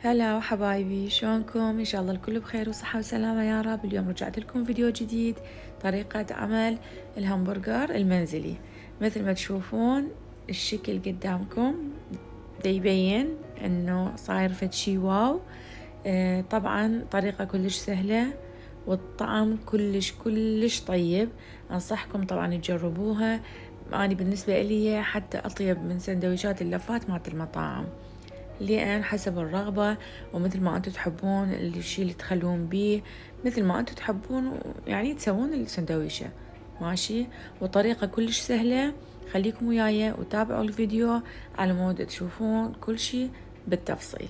هلا حبايبي، شلونكم؟ ان شاء الله الكل بخير وصحة وسلامة يا رب. اليوم رجعت لكم فيديو جديد، طريقة عمل الهمبرجر المنزلي. مثل ما تشوفون الشكل قدامكم دا يبين انه صاير فد شي واو. طبعا طريقة كلش سهلة والطعم كلش كلش طيب. انصحكم طبعا تجربوها. أنا بالنسبة إلي حتى أطيب من سندويشات اللفات مالت المطاعم، لأن حسب الرغبة ومثل ما أنتم تحبون الشي اللي تخلون بيه، مثل ما أنتم تحبون يعني تسوون السندويشة. ماشي، وطريقة كلش سهلة. خليكم وياي وتابعوا الفيديو على مود تشوفون كل شي بالتفصيل.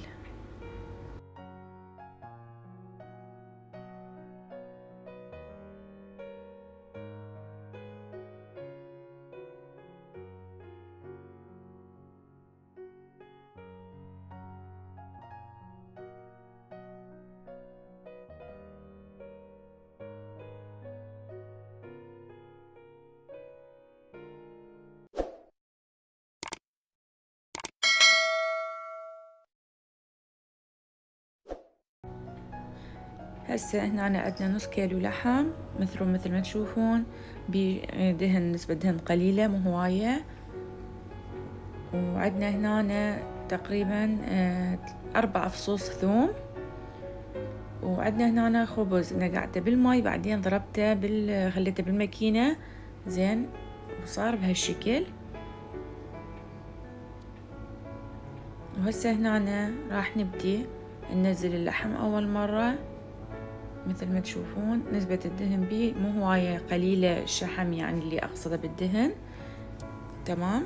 هسه هنا عندنا نص كيلو لحم مثل ما تشوفون، بدهن نسبة دهن قليلة مو هواية. وعندنا هنا تقريبا 4 فصوص ثوم. وعندنا هنا خبز نقعته بالماي، بعدين ضربته خليته بالماكينة زين وصار بهالشكل. وهسه هنا راح نبدي ننزل اللحم أول مرة. مثل ما تشوفون نسبة الدهن بيه مو هواية قليلة، الشحم يعني اللي أقصده بالدهن. تمام.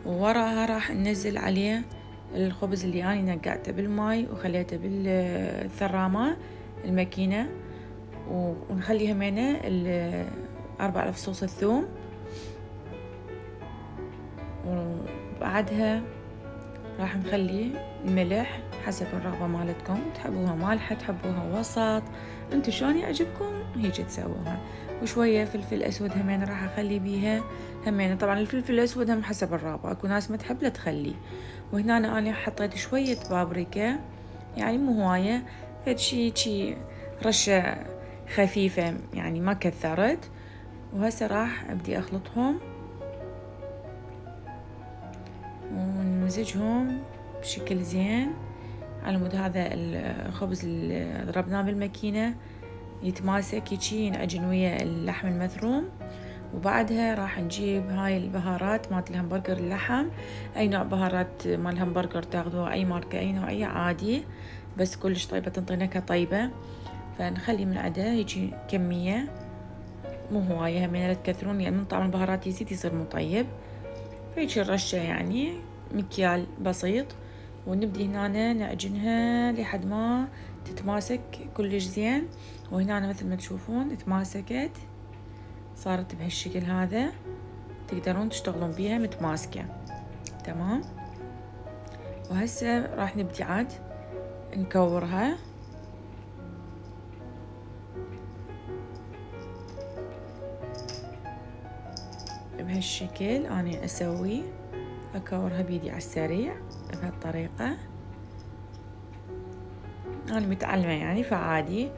ووراها راح ننزل عليه الخبز اللي أنا نقعته بالماي وخليته بالثرامة الماكينة، ونخلي همينة 4 فصوص الثوم. وبعدها راح نخلي الملح حسب الرغبة مالتكم، تحبوها مالحة تحبوها وسط، انتو شلون يعجبكم هيك تسووها. وشوية فلفل أسود همين راح أخلي بيها همين. طبعا الفلفل الأسود هم حسب الرغبة، أكو ناس ما تحب لا تخلي. وهنا أنا حطيت شوية بابريكا، يعني مو هواية، فد شي رشة خفيفة يعني ما كثرت. وهسه راح أبدي أخلطهم ونمزجهم بشكل زين على مود هذا الخبز اللي ضربناه بالماكينة يتماسك يجي ينعجن ويا اللحم المثروم. وبعدها راح نجيب هاي البهارات مالت الهمبرجر اللحم، أي نوع بهارات مال الهمبرجر تاخذوها، أي ماركة أي نوعية عادي، بس كلش طيبة تنطي نكهة طيبة. فنخلي من عده يجي كمية مو هواية، همين لا تكثرون يعني من طعم البهارات يزيد يصير مو طيب. فيجي الرشة يعني مكيال بسيط. ونبدي هنا نعجنها لحد ما تتماسك كلش زين. وهنا مثل ما تشوفون تماسكت، صارت بهالشكل هذا، تقدرون تشتغلون بيها متماسكة. تمام. وهسه راح نبدي عاد نكورها بهالشكل. أنا أسوي أكورها بيدي على السريع بهالطريقة، أنا متعلمة يعني فعادي.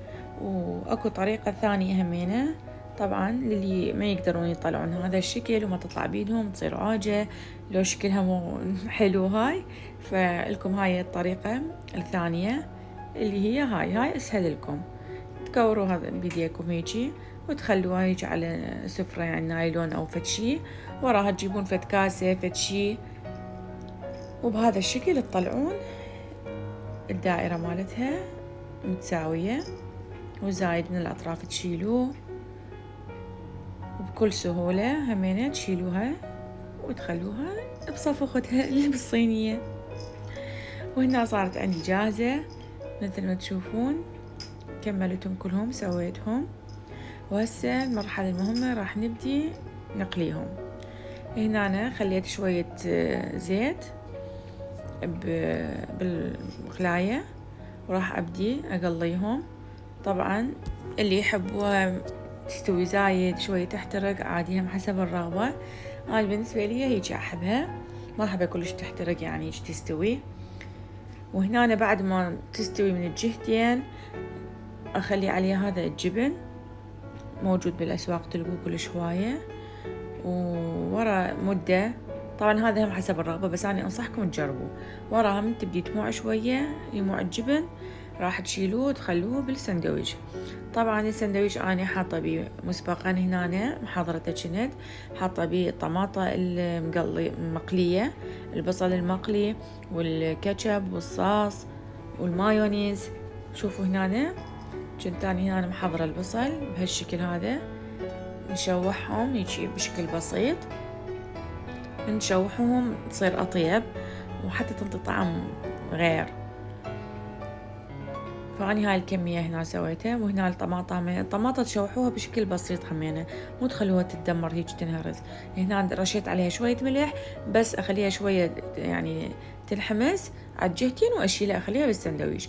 وأكو طريقة ثانية همينة طبعا للي ما يقدرون يطلعون هذا الشكل وما تطلع بيدهم تصير عاجة لو شكلها مو حلو هاي، فلكم هاي الطريقة الثانية اللي هي هاي أسهل لكم. تكوروها بيديكم هيجي وتخلوها هيجي على سفرة يعني نايلون أو فد شي، وراها تجيبون فد كاسة فد شي، وبهذا الشكل تطلعون الدائرة مالتها متساوية، وزايد من الأطراف تشيلوه وبكل سهولة همينة تشيلوها وتخلوها بصفوختها اللي بالصينية. وهنا صارت عندي جاهزة مثل ما تشوفون، كملتهم كلهم سويتهم. وهسه المرحلة المهمة راح نبدي نقليهم. هنا أنا خليت شوية زيت بالمقلاية وراح أبدي أقليهم. طبعا اللي يحبوها تستوي زايد شوية تحترق عادي، هم حسب الرغبة. أنا بالنسبة لي هيجي أحبها، ما أحبها كلش تحترق يعني هيجي تستوي. وهنا أنا بعد ما تستوي من الجهتين أخلي عليها هذا الجبن، موجود بالأسواق تلقوه كلش هواية. وورا مدة طبعا هذا هم حسب الرغبة، بس أنا أنصحكم تجربوه. وراها من تبدي تموع شوية، يموع الجبن، راح تشيلوه وتخلوه بالسندويش. طبعا السندويش أنا حاطة بيه مسبقا هنا محضرته، كنت حاطة بيه الطماطة المقلية، البصل المقلي والكاتشب والصوص والمايونيز. شوفوا هنا كنت أنا هنا محضرة البصل بهالشكل هذا، نشوحهم يجي بشكل بسيط، نشوحهم تصير أطيب وحتى تنطي طعم غير. فأني هاي الكمية هنا سويتها. وهنا الطماطة تشوحوها بشكل بسيط همينة، مو تخلوها تتدمر هيك تنهرز. هنا رشيت عليها شوية ملح بس، أخليها شوية يعني تنحمس على الجهتين وأشيلها أخليها بالسندويش.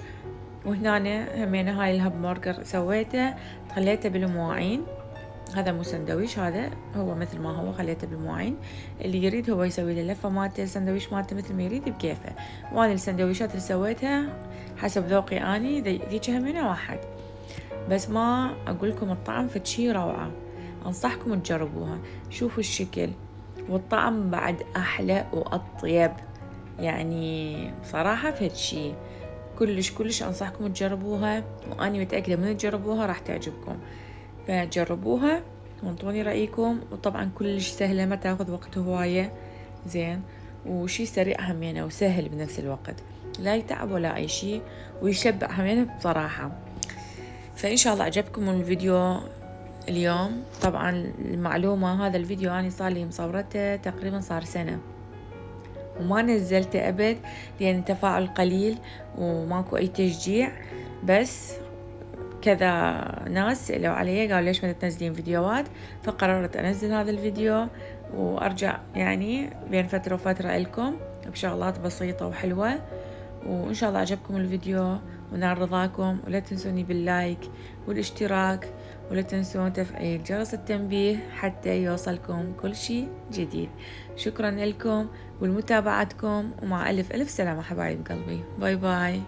وهنا همينة هاي الهامبرجر سويته، خليته بالمواعين. هذا مو سندويش، هذا هو مثل ما هو خليته بالمواعين. اللي يريد هو يسوي له اللفة مالته، السندويش مالته مثل ما يريد بكيفه. وانا السندويشات اللي سويتها حسب ذوقي اني ذيك همينة واحد، بس ما اقول لكم الطعم فتشي روعة، انصحكم تجربوها. شوفوا الشكل والطعم بعد احلى واطيب، يعني صراحة فتشي كلش انصحكم تجربوها، واني متأكدة من تجربوها راح تعجبكم. فجربوها وانطوني رأيكم. وطبعا كلش سهلة، ما تاخذ وقت هواية، زين، وشي سريع همينة وسهل بنفس الوقت، لا يتعب ولا أي شي، ويشبع همينة بصراحة. فإن شاء الله عجبكم الفيديو اليوم. طبعا المعلومة هذا الفيديو أنا صار لي مصورته تقريبا صار سنة، وما نزلته أبد لأن تفاعل قليل وماكو أي تشجيع، بس كذا ناس سألوا علي قالوا ليش ما تنزلين فيديوهات، فقررت أنزل هذا الفيديو وأرجع يعني بين فترة وفترة لكم بشغلات بسيطة وحلوة. وإن شاء الله عجبكم الفيديو ونال رضاكم، ولا تنسوني باللايك والاشتراك، ولا تنسون تفعيل جرس التنبيه حتى يوصلكم كل شيء جديد. شكرا لكم ولمتابعتكم، ومع ألف سلامة حبايب قلبي. باي باي.